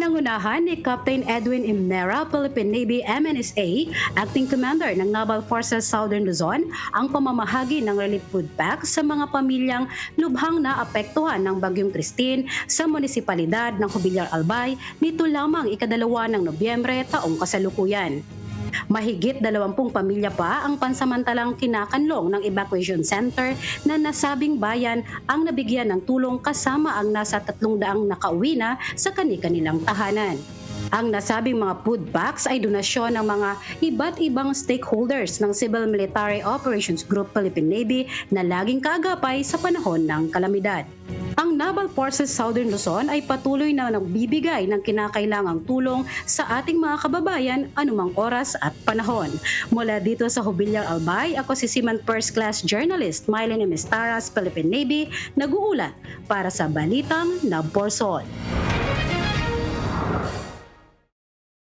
Pinangunahan ni Captain Edwin Imnera, Philippine Navy MNSA, Acting Commander ng Naval Forces Southern Luzon, ang pamamahagi ng relief food pack sa mga pamilyang lubhang naapektuhan ng Bagyong Christine sa munisipalidad ng Jubillar Albay nito lamang ika-2 ng Nobyembre taong kasalukuyan. Mahigit 20 pamilya pa ang pansamantalang kinakanlong ng evacuation center na nasabing bayan ang nabigyan ng tulong kasama ang nasa 300 nakauwi na sa kani-kanilang tahanan. Ang nasabing mga food packs ay donasyon ng mga iba't ibang stakeholders ng Civil Military Operations Group Philippine Navy na laging kaagapay sa panahon ng kalamidad. Ang Naval Forces Southern Luzon ay patuloy na nagbibigay ng kinakailangang tulong sa ating mga kababayan anumang oras at panahon. Mula dito sa Jubillar Albay, ako si Seaman First Class Journalist Mylene Emistaras, Philippine Navy, nag-uulat para sa Balitang Nagporsol.